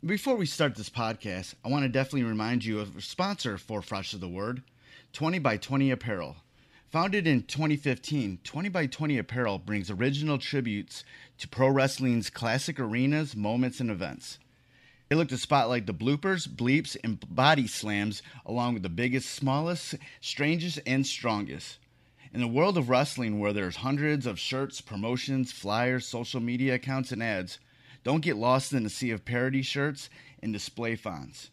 Before we start this podcast, I want to definitely remind you of a sponsor for Fresh of the Word, 20 by 20 Apparel. Founded in 2015, 20 by 20 Apparel brings original tributes to pro wrestling's classic arenas, moments, and events. They look to spotlight the bloopers, bleeps, and body slams along with the biggest, smallest, strangest, and strongest. In the world of wrestling where there's hundreds of shirts, promotions, flyers, social media accounts, and ads, don't get lost in the sea of parody shirts and display fonts.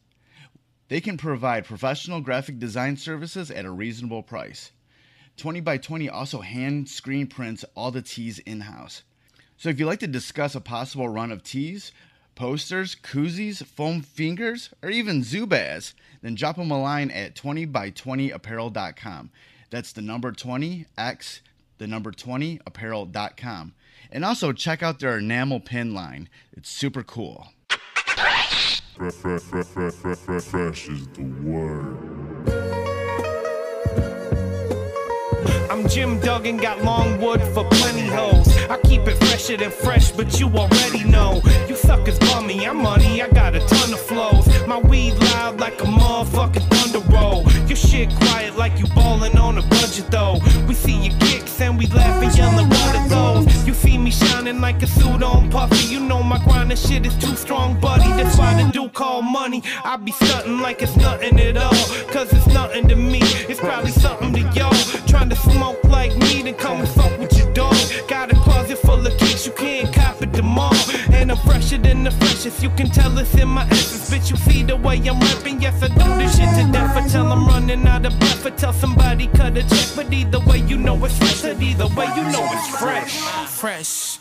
They can provide professional graphic design services at a reasonable price. 20 by 20 also hand screen prints all the tees in-house. So if you'd like to discuss a possible run of tees, posters, koozies, foam fingers, or even Zubaz, then drop them a line at 20by20apparel.com. That's the number 20x, the number 20apparel.com. And also check out their enamel pin line. It's super cool. Fresh is the word. I'm Jim Duggan, got long wood for plenty hoes. I keep it fresher than fresh, but you already know. You suckers bum me, I'm money, I got a ton of flows. My weed loud like a motherfucking thunder roll. Your shit quiet like you ballin' on a budget though. We see your kicks and we laugh and yellin' what it goes. You see me shining like a suit on puffy. You know my grind, this shit is too strong, buddy. That's why the dude call money. I be stuntin' like it's nothing at all. Cause it's nothing to me, it's probably something to y'all. Trying to smoke like me, then come and fuck with your dog. Got a closet full of kicks, you can't cop it tomorrow. And I'm fresher than the freshest, you can tell it's in my essence. Bitch, you see the way I'm rapping, yes I do this shit to death. I tell I'm running out of breath, I tell somebody cut a check. But either way you know it's fresh, and either way you know it's fresh. Fresh,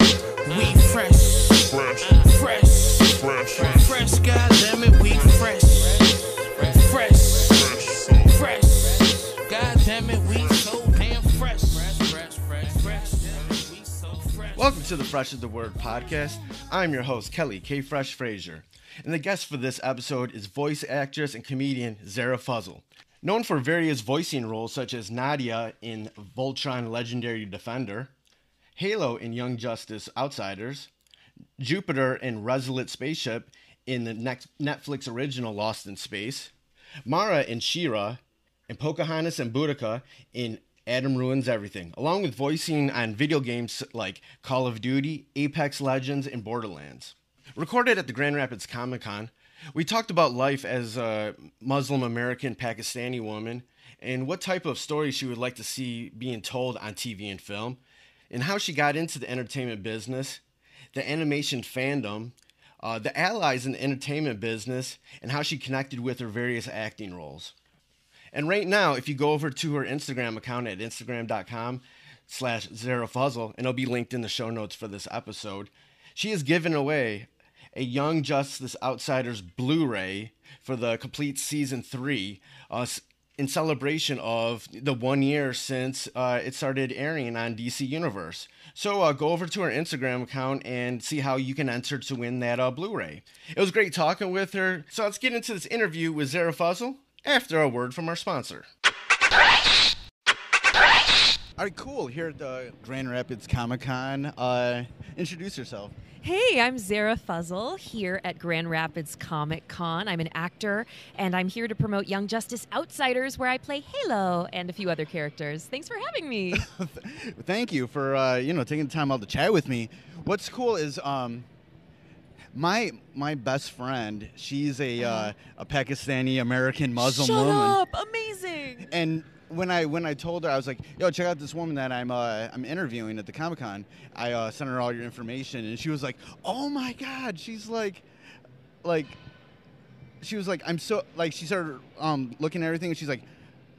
we fresh. Fresh, fresh, fresh, goddammit, we fresh. Fresh, fresh, goddammit, we so damn fresh. Welcome to the Fresh is the Word podcast. I'm your host, Kelly K. Fresh Frazier. And the guest for this episode is voice actress and comedian Zehra Fazal. Known for various voicing roles such as Nadia in Voltron Legendary Defender, Halo in Young Justice Outsiders, Jupiter in Resolute Spaceship in the Netflix original Lost in Space, Mara in She-Ra, and Pocahontas and Boudica in Adam Ruins Everything, along with voicing on video games like Call of Duty, Apex Legends, and Borderlands. Recorded at the Grand Rapids Comic-Con, we talked about life as a Muslim-American Pakistani woman and what type of stories she would like to see being told on TV and film, and how she got into the entertainment business, the animation fandom, the allies in the entertainment business, and how she connected with her various acting roles. And right now, if you go over to her Instagram account at instagram.com/Zehra Fazal, and it'll be linked in the show notes for this episode, she has given away a Young Justice Outsiders Blu-ray for the complete season 3 in celebration of the 1 year since it started airing on DC Universe. So go over to her Instagram account and see how you can enter to win that Blu-ray. It was great talking with her. So let's get into this interview with Zehra Fazal after a word from our sponsor. All right, cool. Here at the Grand Rapids Comic-Con. Introduce yourself. Hey, I'm Zehra Fazal here at Grand Rapids Comic Con. I'm an actor, and I'm here to promote Young Justice Outsiders, where I play Halo and a few other characters. Thanks for having me. Thank you for taking the time out to chat with me. What's cool is my best friend. She's a Pakistani American Muslim woman. Shut up! Amazing. And when I told her, I was like, "Yo, check out this woman that I'm interviewing at the Comic-Con." I sent her all your information, and she was like, "Oh my God!" She's like, she was like, "I'm so like." She started looking at everything, and she's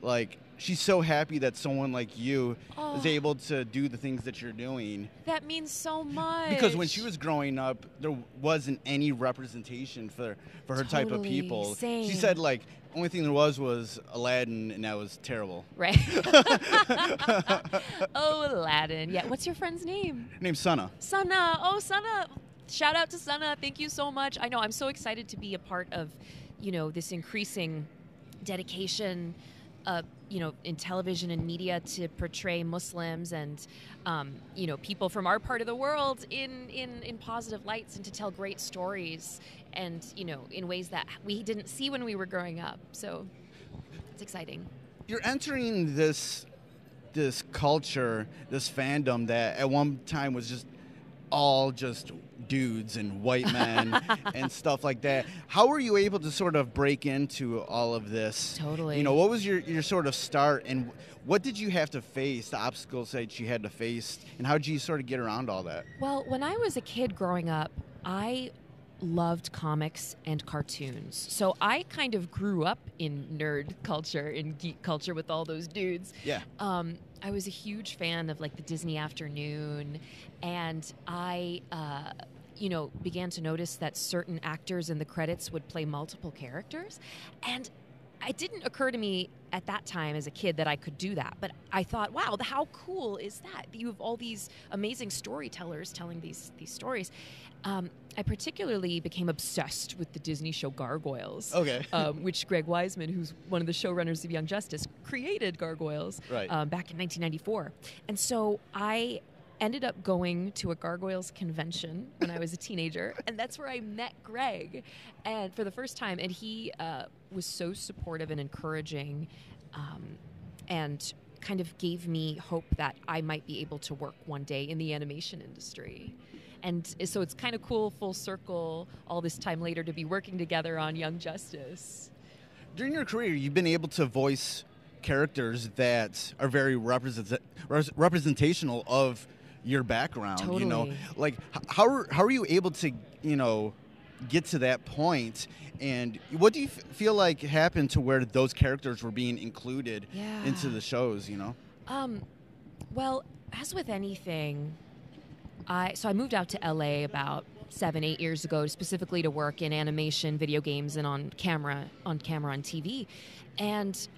like, she's so happy that someone like you is able to do the things that you're doing. That means so much. Because when she was growing up, there wasn't any representation for her type of people. Same. She said only thing there was Aladdin, and that was terrible. Right. Oh, Aladdin. Yeah. What's your friend's name? Her name's Sana. Sana. Oh, Sana. Shout out to Sana. Thank you so much. I know. I'm so excited to be a part of, this increasing dedication in television and media to portray Muslims and, people from our part of the world in positive lights and to tell great stories and, in ways that we didn't see when we were growing up. So it's exciting. You're entering this culture, this fandom that at one time was just all just dudes and white men and stuff like that. How were you able to sort of break into all of this? Totally. What was your sort of start, and what did you have to face, the obstacles that you had to face, and how did you sort of get around all that? Well, when I was a kid growing up, I loved comics and cartoons. So I kind of grew up in nerd culture, in geek culture with all those dudes. Yeah. I was a huge fan of like the Disney Afternoon, and I, began to notice that certain actors in the credits would play multiple characters, and it didn't occur to me at that time as a kid that I could do that. But I thought, wow, how cool is that? You have all these amazing storytellers telling these stories. I particularly became obsessed with the Disney show Gargoyles, which Greg Weisman, who's one of the showrunners of Young Justice, created Gargoyles back in 1994. And so I ended up going to a Gargoyles convention when I was a teenager, and that's where I met Greg and for the first time. And he was so supportive and encouraging and kind of gave me hope that I might be able to work one day in the animation industry. And so it's kind of cool, full circle, all this time later to be working together on Young Justice. During your career, you've been able to voice characters that are very representational of your background. Totally. Like how are you able to get to that point, and what do you feel like happened to where those characters were being included into the shows? Well, as with anything, I moved out to LA about 7-8 years ago, specifically to work in animation, video games, and on camera on TV. And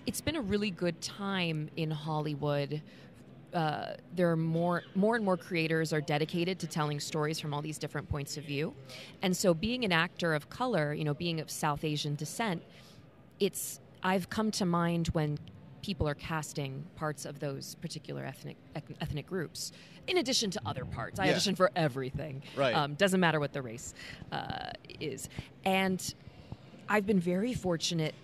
it's been a really good time in Hollywood. There are more and more creators are dedicated to telling stories from all these different points of view. And so being an actor of color, being of South Asian descent, I've come to mind when people are casting parts of those particular ethnic groups, in addition to other parts. I audition for everything. Right. Doesn't matter what the race is. And I've been very fortunate,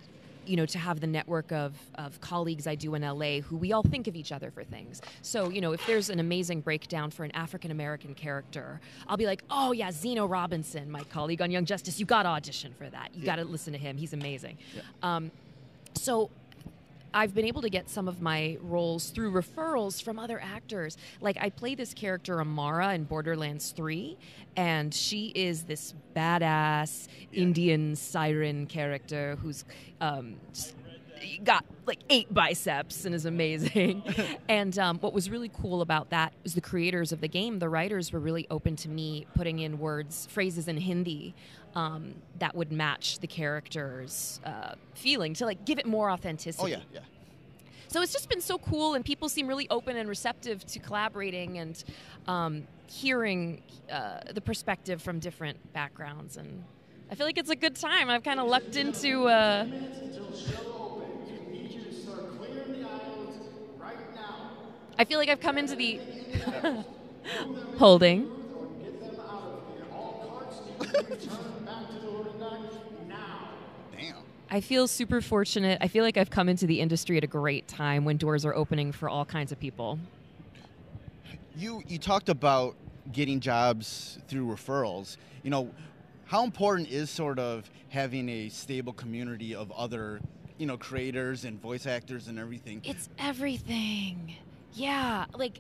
to have the network of colleagues I do in LA who we all think of each other for things. So, if there's an amazing breakdown for an African-American character, I'll be like, oh yeah, Zeno Robinson, my colleague on Young Justice, you got to audition for that. You got to listen to him. He's amazing. Yeah. So I've been able to get some of my roles through referrals from other actors. Like I play this character Amara in Borderlands 3, and she is this badass Indian siren character who's got like 8 biceps and is amazing. And what was really cool about that is the creators of the game, the writers were really open to me putting in phrases in Hindi that would match the character's feeling to like give it more authenticity. Oh yeah. So it's just been so cool, and people seem really open and receptive to collaborating and hearing the perspective from different backgrounds. And I feel like it's a good time. I've kind of lucked into... I feel like I've come into the... Holding. Damn. I feel super fortunate. I feel like I've come into the industry at a great time when doors are opening for all kinds of people. You talked about getting jobs through referrals. How important is sort of having a stable community of other, creators and voice actors and everything? It's everything. Yeah. Like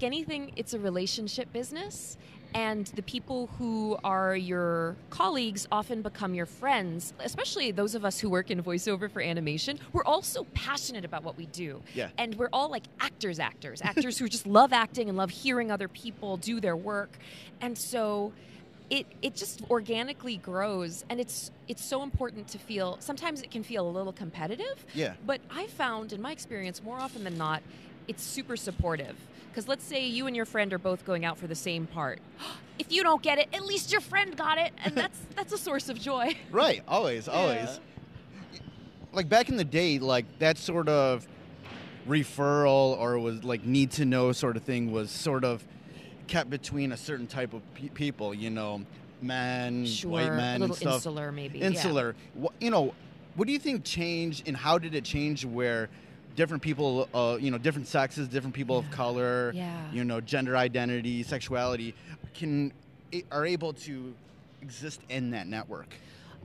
anything, it's a relationship business. And the people who are your colleagues often become your friends, especially those of us who work in voiceover for animation. We're all so passionate about what we do. Yeah. And we're all like actors who just love acting and love hearing other people do their work. And so it just organically grows. And it's so important to feel, sometimes it can feel a little competitive. Yeah. But I found, in my experience, more often than not, it's super supportive. Because let's say you and your friend are both going out for the same part. If you don't get it, at least your friend got it, and that's a source of joy. Right, always. like back in the day, like that sort of referral or was like need to know sort of thing was sort of kept between a certain type of people, you know, men, Sure, white men, a and little stuff. insular maybe. Insular. You know, what do you think changed, and how did it change where different people, you know, different sexes, different people of color, Yeah. you know, gender identity, sexuality, are able to exist in that network?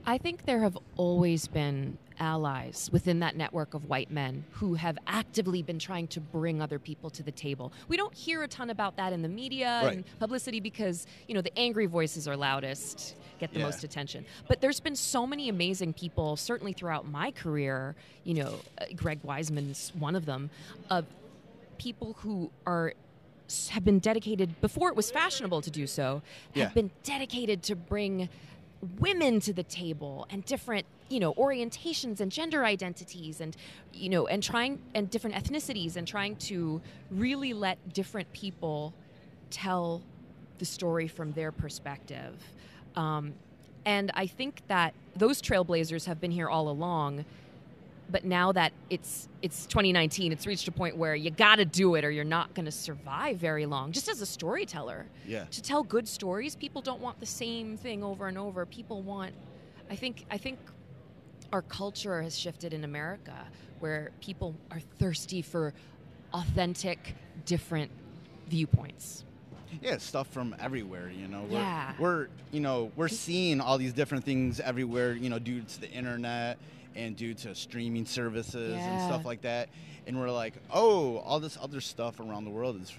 I think there have always been allies within that network of white men who have actively been trying to bring other people to the table. We don't hear a ton about that in the media and publicity because, you know, the angry voices are loudest, get the most attention. But there's been so many amazing people, certainly throughout my career, you know, Greg Wiseman's one of them, of people who have been dedicated, before it was fashionable to do so, have been dedicated to bring women to the table and different, you know, orientations and gender identities and, you know, and different ethnicities and trying to really let different people tell the story from their perspective. And I think that those trailblazers have been here all along. But now that it's 2019, it's reached a point where you got to do it or you're not going to survive very long. Just as a storyteller, to tell good stories, people don't want the same thing over and over. People want, I think our culture has shifted in America where people are thirsty for authentic, different viewpoints. Yeah, stuff from everywhere, you know. Yeah. We're seeing all these different things everywhere, you know, due to the internet and due to streaming services and stuff like that. And we're like, oh, all this other stuff around the world is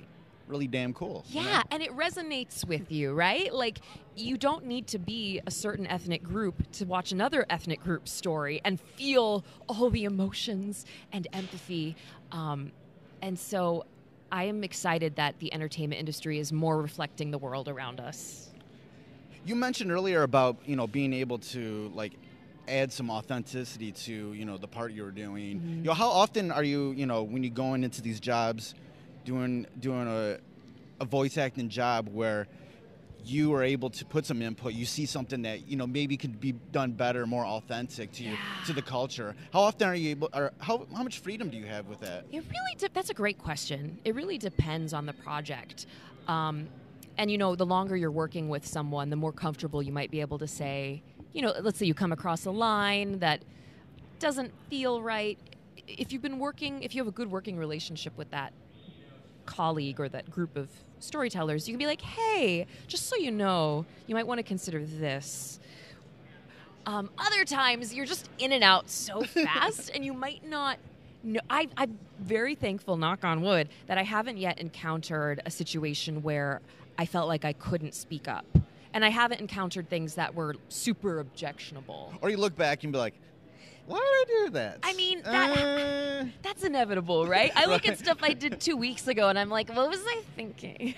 really damn cool. Yeah, you know? and it resonates with you, right? Like, you don't need to be a certain ethnic group to watch another ethnic group's story and feel all the emotions and empathy. And so I am excited that the entertainment industry is more reflecting the world around us. You mentioned earlier about, you know, being able to, like, add some authenticity to, you know, the part you were doing. Mm-hmm. You know, how often are you, you know, when you're going into these jobs, doing a voice acting job where you are able to put some input, you see something that, you know, maybe could be done better, more authentic to you, to the culture. How often are you able, or how much freedom do you have with that? It really that's a great question. It really depends on the project. And, you know, the longer you're working with someone, the more comfortable you might be able to say, you know, let's say you come across a line that doesn't feel right. If you have a good working relationship with that colleague or that group of storytellers, you can be like, hey, just so you know, you might want to consider this. Other times, you're just in and out so fast, and you might not know. I'm very thankful, knock on wood, that I haven't yet encountered a situation where I felt like I couldn't speak up. And I haven't encountered things that were super objectionable. Or you look back and be like, why did I do that? I mean, that's inevitable, right? I look at stuff I did 2 weeks ago, and I'm like, what was I thinking?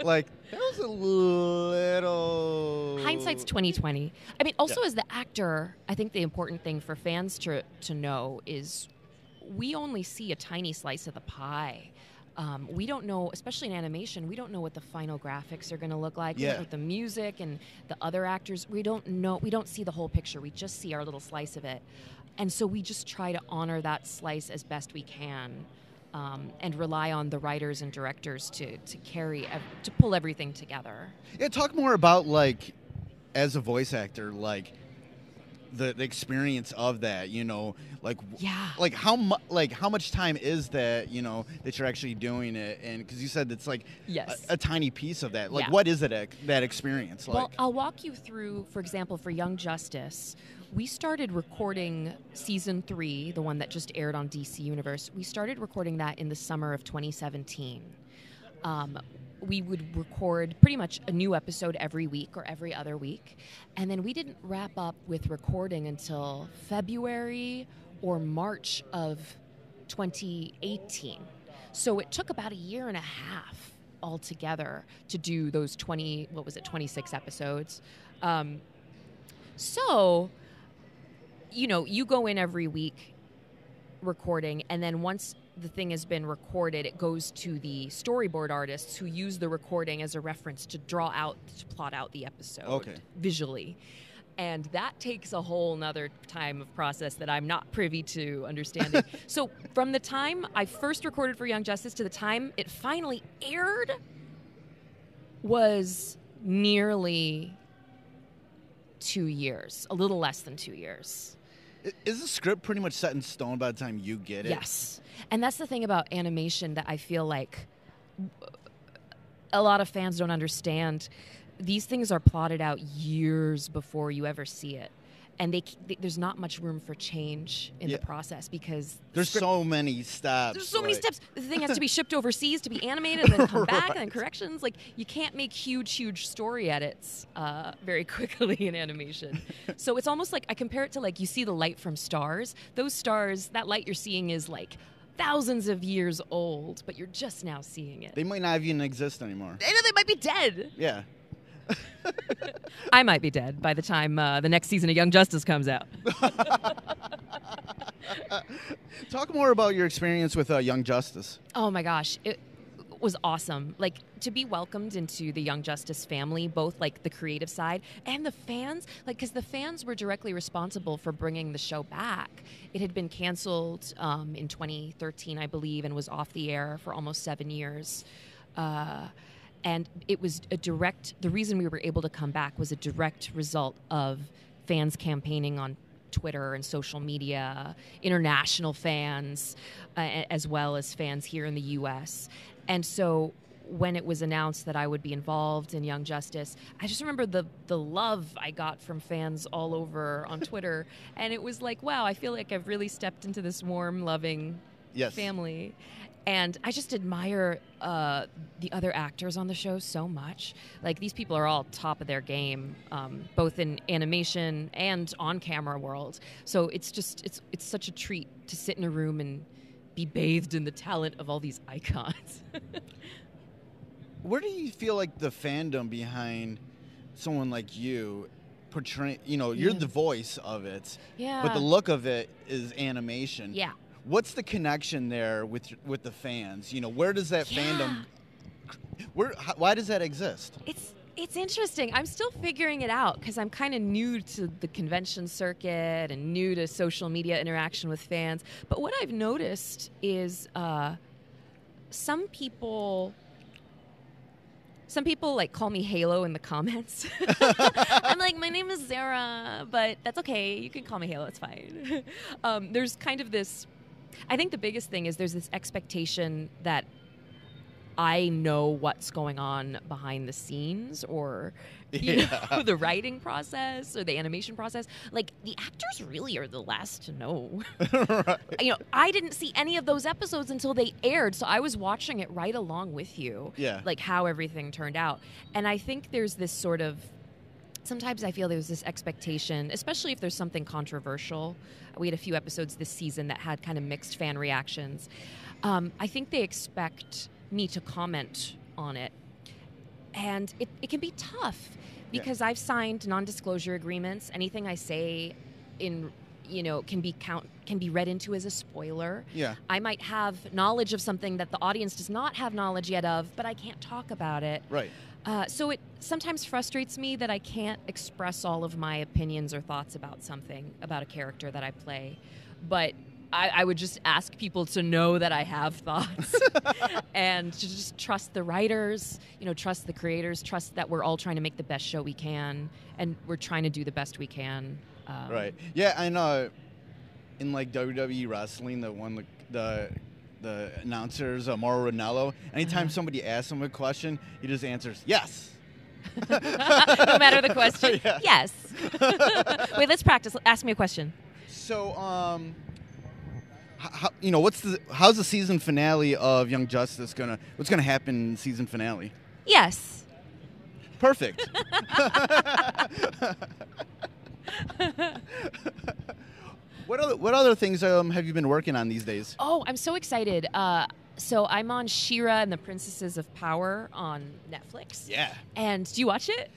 Like, that was a little... Hindsight's 20/20. I mean, also as the actor, I think the important thing for fans to know is we only see a tiny slice of the pie. We don't know, especially in animation, we don't know what the final graphics are going to look like. We don't know what the music and the other actors, we don't know. We don't see the whole picture. We just see our little slice of it. And so we just try to honor that slice as best we can and rely on the writers and directors to pull everything together. Yeah, talk more about, like, as a voice actor, like, the experience of that, you know, like how much time is that, you know, that you're actually doing it, and because you said it's like a tiny piece of that, like what is it that experience like? Well, I'll walk you through. For example, for Young Justice, we started recording season 3, the one that just aired on DC Universe. We started recording that in the summer of 2017. We would record pretty much a new episode every week or every other week. And then we didn't wrap up with recording until February or March of 2018. So it took about a year and a half altogether to do those 26 episodes. So, you know, you go in every week recording, and then once the thing has been recorded, it goes to the storyboard artists who use the recording as a reference to plot out the episode visually. And that takes a whole nother time of process that I'm not privy to understanding. So from the time I first recorded for Young Justice to the time it finally aired was nearly 2 years, a little less than 2 years. Is the script pretty much set in stone by the time you get it? Yes. And that's the thing about animation that I feel like a lot of fans don't understand. These things are plotted out years before you ever see it. And there's not much room for change in the process because there's so many steps. There's so many steps. The thing has to be shipped overseas to be animated and then come back and then corrections. Like, you can't make huge story edits very quickly in animation. So it's almost like I compare it to, like, you see the light from stars. Those stars, that light you're seeing is like thousands of years old, but you're just now seeing it. They might not even exist anymore. They might be dead. Yeah. I might be dead by the time the next season of Young Justice comes out. Talk more about your experience with Young Justice. Oh my gosh, it was awesome. Like, to be welcomed into the Young Justice family, both like the creative side and the fans, like, because the fans were directly responsible for bringing the show back. It had been canceled in 2013, I believe, and was off the air for almost 7 years. And it was the reason we were able to come back was a direct result of fans campaigning on Twitter and social media, international fans, as well as fans here in the U.S. And so when it was announced that I would be involved in Young Justice, I just remember the love I got from fans all over on Twitter. And it was like, wow, I feel like I've really stepped into this warm, loving family. And I just admire the other actors on the show so much. Like, these people are all top of their game, both in animation and on-camera world. So it's such a treat to sit in a room and be bathed in the talent of all these icons. Where do you feel like the fandom behind someone like you portraying, you're the voice of it, but the look of it is animation. Yeah. What's the connection there with the fans? Where does that fandom? Why does that exist? It's interesting. I'm still figuring it out because I'm kind of new to the convention circuit and new to social media interaction with fans. But what I've noticed is some people like call me Halo in the comments. I'm like, my name is Zehra, but that's okay. You can call me Halo. It's fine. There's kind of this. I think the biggest thing is there's this expectation that I know what's going on behind the scenes or the writing process or the animation process. Like, the actors really are the last to know. Right. I didn't see any of those episodes until they aired, so I was watching it right along with you, like how everything turned out. And I think there's this sort of sometimes I feel there's this expectation, especially if there's something controversial. We had a few episodes this season that had kind of mixed fan reactions. I think they expect me to comment on it. And it can be tough because I've signed non-disclosure agreements. Anything I say can be read into as a spoiler. Yeah. I might have knowledge of something that the audience does not have knowledge yet of, but I can't talk about it. Right. So it sometimes frustrates me that I can't express all of my opinions or thoughts about something, about a character that I play. But I would just ask people to know that I have thoughts and to just trust the writers, trust the creators, trust that we're all trying to make the best show we can, and we're trying to do the best we can. Right. Yeah, I know. In like WWE wrestling, the announcers, Mauro Ranallo, anytime somebody asks him a question, he just answers, yes. No matter the question. Yeah. Yes. Wait, let's practice. Ask me a question. So, how's the season finale of Young Justice what's gonna happen in season finale? Yes. Perfect. What other things have you been working on these days? Oh, I'm so excited. So I'm on She-Ra and the Princesses of Power on Netflix. Yeah. And do you watch it?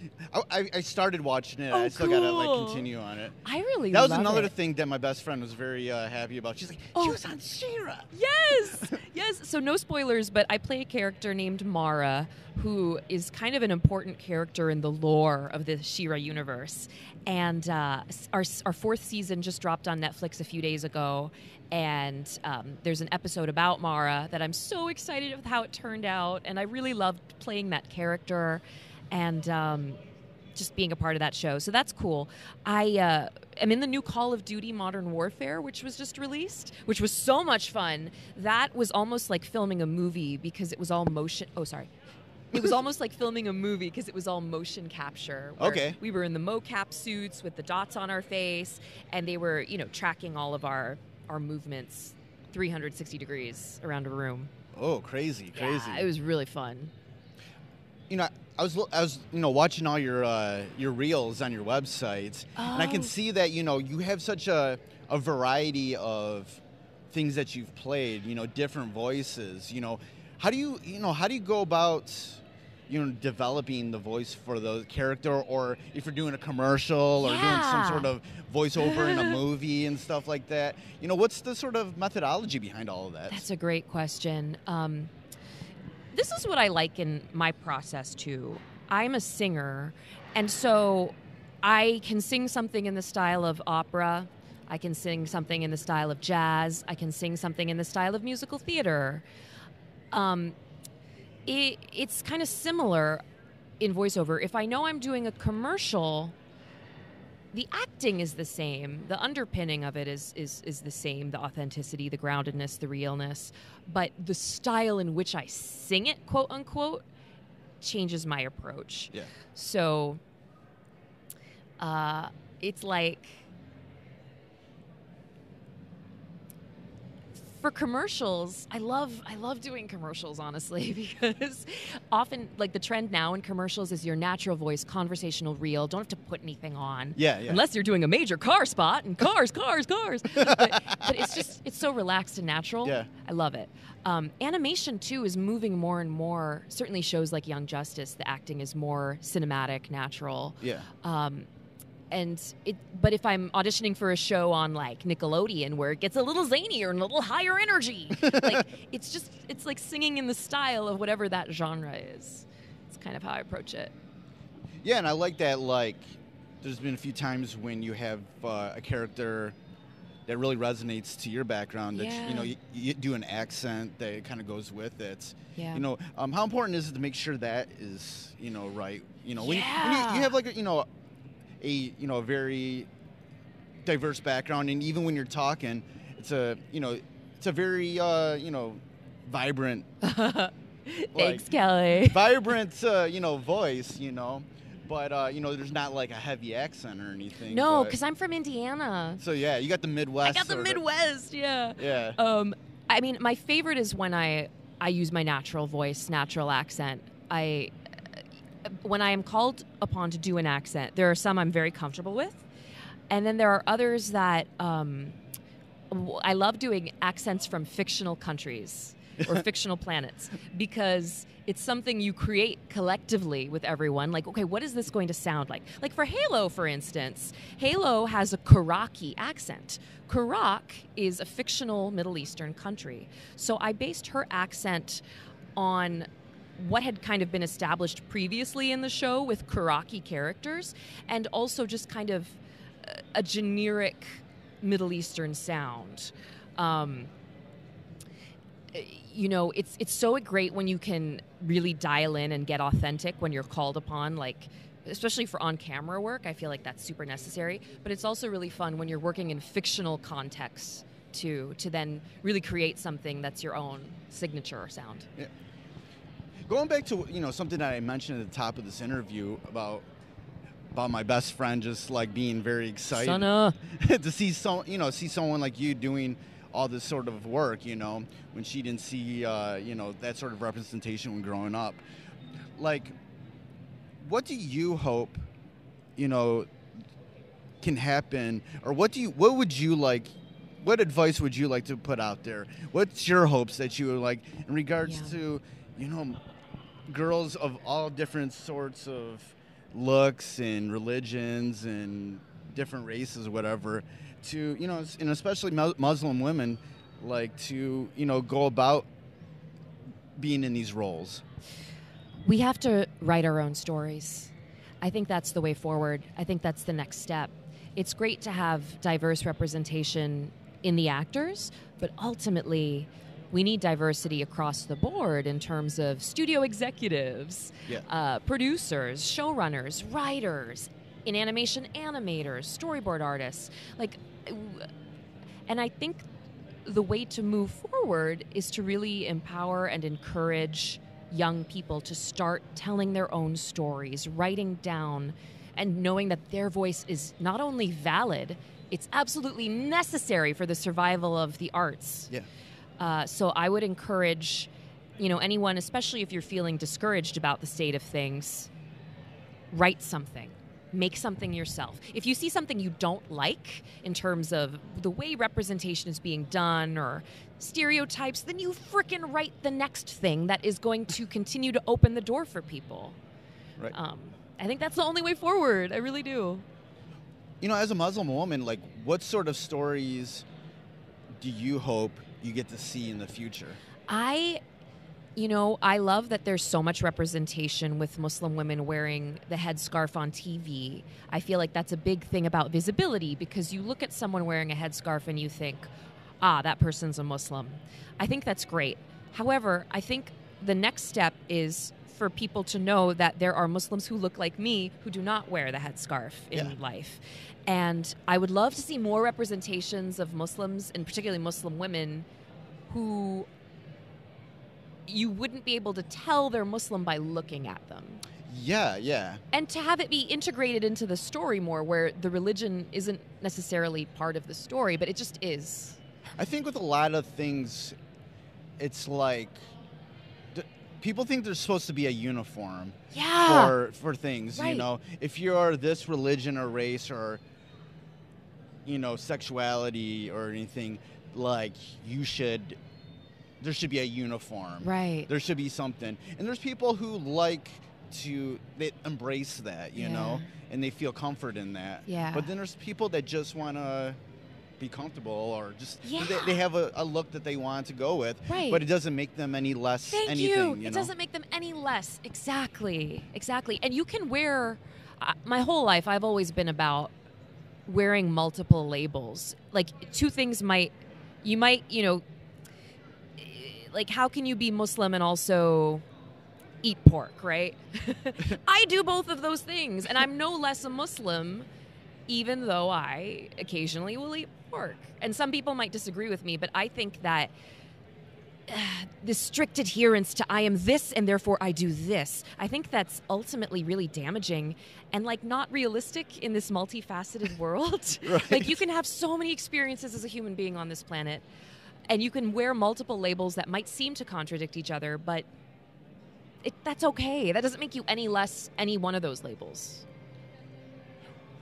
I started watching it. Oh, I still gotta like cool. continue on it. I really That was love another it. thing that my best friend was very happy about. She's like, she was on She-Ra. Yes, yes. So no spoilers, but I play a character named Mara, who is kind of an important character in the lore of the She-Ra universe. And our fourth season just dropped on Netflix a few days ago. And there's an episode about Mara that I'm so excited with how it turned out. And I really loved playing that character and just being a part of that show. So that's cool. I am in the new Call of Duty Modern Warfare, which was just released, which was so much fun. That was almost like filming a movie because it was all motion. Oh, sorry. It was almost like filming a movie because it was all motion capture. Okay. We were in the mocap suits with the dots on our face, and they were, tracking all of our movements 360 degrees around a room. Oh, crazy. Yeah, it was really fun. I was watching all your reels on your website, and I can see that you have such a variety of things that you've played. Different voices. How do you go about developing the voice for the character, or if you're doing a commercial or doing some sort of voiceover in a movie and stuff like that? What's the sort of methodology behind all of that? That's a great question. This is what I like in my process, too. I'm a singer, and so I can sing something in the style of opera. I can sing something in the style of jazz. I can sing something in the style of musical theater. It's kind of similar in voiceover. If I know I'm doing a commercial, the acting is the same. The underpinning of it is the same, the authenticity, the groundedness, the realness. But the style in which I sing it, quote unquote, changes my approach. Yeah. So it's like, for commercials, I love doing commercials, honestly, because often, like, the trend now in commercials is your natural voice, conversational, real. Don't have to put anything on. Yeah. Unless you're doing a major car spot and cars. but it's so relaxed and natural. Yeah. I love it. Animation, too, is moving more and more. Certainly shows like Young Justice, the acting is more cinematic, natural. Yeah. But if I'm auditioning for a show on like Nickelodeon where it gets a little zanier and a little higher energy, like it's like singing in the style of whatever that genre is. It's kind of how I approach it. Yeah, and I like that. Like, there's been a few times when you have a character that really resonates to your background. That you do an accent that kind of goes with it. Yeah. How important is it to make sure that is right? When you have like a very diverse background, and even when you're talking, it's a very vibrant Thanks, Kelly. vibrant voice, but there's not like a heavy accent or anything. No, because I'm from Indiana. So yeah, you got the Midwest. I got the Midwest, yeah. Yeah. I mean, my favorite is when I use my natural voice, natural accent. When I am called upon to do an accent, there are some I'm very comfortable with, and then there are others that I love doing accents from fictional countries or fictional planets, because it's something you create collectively with everyone. Like, okay, what is this going to sound like? Like for Halo, for instance, Halo has a Karaki accent. Karak is a fictional Middle Eastern country. So I based her accent on what had kind of been established previously in the show with Karaki characters, and also just kind of a generic Middle Eastern sound. It's so great when you can really dial in and get authentic when you're called upon, like, especially for on-camera work. I feel like that's super necessary. But it's also really fun when you're working in fictional contexts to then really create something that's your own signature sound. Yeah. Going back to something that I mentioned at the top of this interview about my best friend just like being very excited to see someone like you doing all this sort of work, when she didn't see that sort of representation when growing up. Like, what do you hope can happen, or what would you like what advice would you like to put out there? What's your hopes that you would like in regards to, girls of all different sorts of looks and religions and different races, whatever, to, and especially Muslim women, like to, go about being in these roles? We have to write our own stories. I think that's the way forward. I think that's the next step. It's great to have diverse representation in the actors, but ultimately we need diversity across the board in terms of studio executives, producers, showrunners, writers, in animation animators, storyboard artists. And I think the way to move forward is to really empower and encourage young people to start telling their own stories, writing down, and knowing that their voice is not only valid, it's absolutely necessary for the survival of the arts. Yeah. So I would encourage, anyone, especially if you're feeling discouraged about the state of things, write something. Make something yourself. If you see something you don't like in terms of the way representation is being done or stereotypes, then you frickin' write the next thing that is going to continue to open the door for people. Right. I think that's the only way forward. I really do. As a Muslim woman, what sort of stories do you hope you get to see in the future? I love that there's so much representation with Muslim women wearing the headscarf on TV. I feel like that's a big thing about visibility, because you look at someone wearing a headscarf and you think, that person's a Muslim. I think that's great. However, I think the next step is for people to know that there are Muslims who look like me who do not wear the headscarf in life. And I would love to see more representations of Muslims, and particularly Muslim women, who you wouldn't be able to tell they're Muslim by looking at them. Yeah. And to have it be integrated into the story more, where the religion isn't necessarily part of the story, but it just is. I think with a lot of things, it's like people think there's supposed to be a uniform for things, right. If you're this religion or race or, sexuality or anything, there should be a uniform. Right. There should be something. And there's people who they embrace that, and they feel comfort in that. Yeah. But then there's people that just want to be comfortable, or just they have a look that they want to go with, right. But it doesn't make them any less anything. It doesn't make them any less. Exactly. And you can wear, my whole life I've always been about wearing multiple labels. Two things you might, how can you be Muslim and also eat pork, right? I do both of those things, and I'm no less a Muslim, even though I occasionally will eat pork. And some people might disagree with me, but I think that this strict adherence to I am this and therefore I do this, I think that's ultimately really damaging and not realistic in this multifaceted world. Right. You can have so many experiences as a human being on this planet, and you can wear multiple labels that might seem to contradict each other, but that's okay. That doesn't make you any less any one of those labels.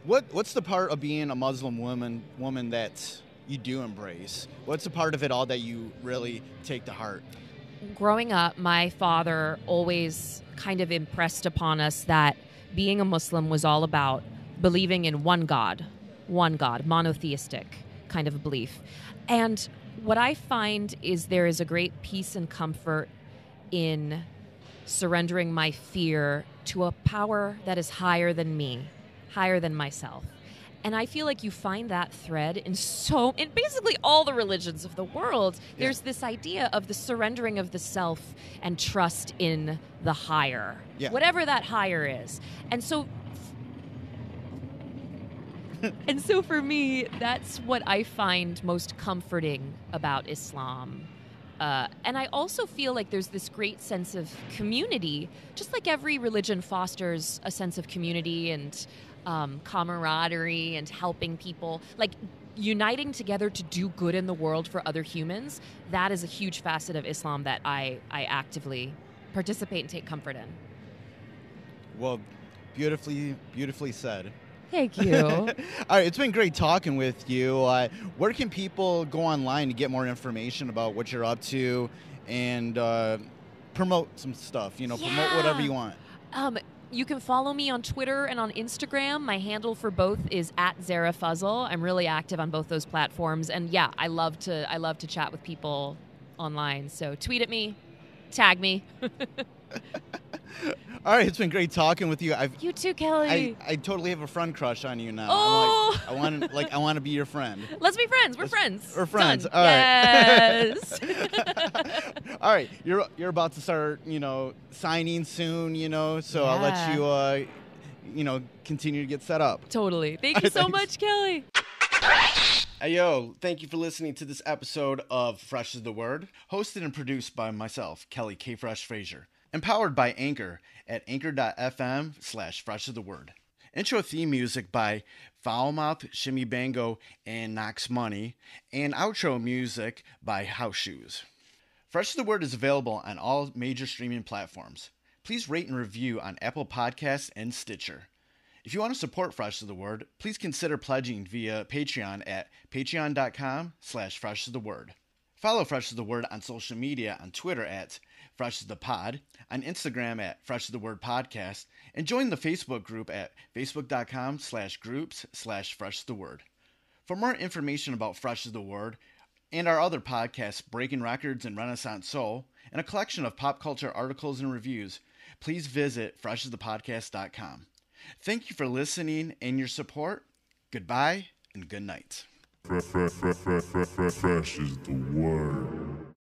What's the part of being a Muslim woman that you do embrace? What's the part of it all that you really take to heart? Growing up, my father always kind of impressed upon us that being a Muslim was all about believing in one God, monotheistic kind of a belief. And what I find is there is a great peace and comfort in surrendering my fear to a power that is higher than me, higher than myself. And I feel like you find that thread in basically all the religions of the world. Yeah. There's this idea of the surrendering of the self and trust in the higher, whatever that higher is. And so for me, that's what I find most comforting about Islam. And I also feel like there's this great sense of community, just like every religion fosters a sense of community and camaraderie and helping people, uniting together to do good in the world for other humans. That is a huge facet of Islam that I actively participate and take comfort in. Well, beautifully said. Thank you. All right, it's been great talking with you. Where can people go online to get more information about what you're up to and promote some stuff? Promote whatever you want. You can follow me on Twitter and on Instagram. My handle for both is @Zehra Fazal. I'm really active on both those platforms, and yeah, I love to chat with people online. So tweet at me, tag me. All right, it's been great talking with you. You too, Kelly. I totally have a friend crush on you now. Oh. I'm like, I want to be your friend. Let's be friends. We're friends. We're friends. Done. All right. Yes. All right, you're about to start, signing soon, so I'll let you, continue to get set up. Totally. Thank you so much, Kelly. Hey, yo, thank you for listening to this episode of Fresh is the Word, hosted and produced by myself, Kelly K. Fresh Frazier, empowered by Anchor at anchor.fm/Fresh is the Word. Intro theme music by Foulmouth, Shimmy Bango, and Knox Money, and outro music by House Shoes. Fresh is the Word is available on all major streaming platforms. Please rate and review on Apple Podcasts and Stitcher. If you want to support Fresh is the Word, please consider pledging via Patreon at patreon.com/Fresh is the Word. Follow Fresh is the Word on social media on Twitter at Fresh is the Pod, on Instagram at Fresh is the Word Podcast, and join the Facebook group at facebook.com/groups/Fresh is the Word. For more information about Fresh is the Word and our other podcasts, Breaking Records and Renaissance Soul, and a collection of pop culture articles and reviews, please visit freshasthepodcast.com. Thank you for listening and your support. Goodbye and good night. Fresh is the word.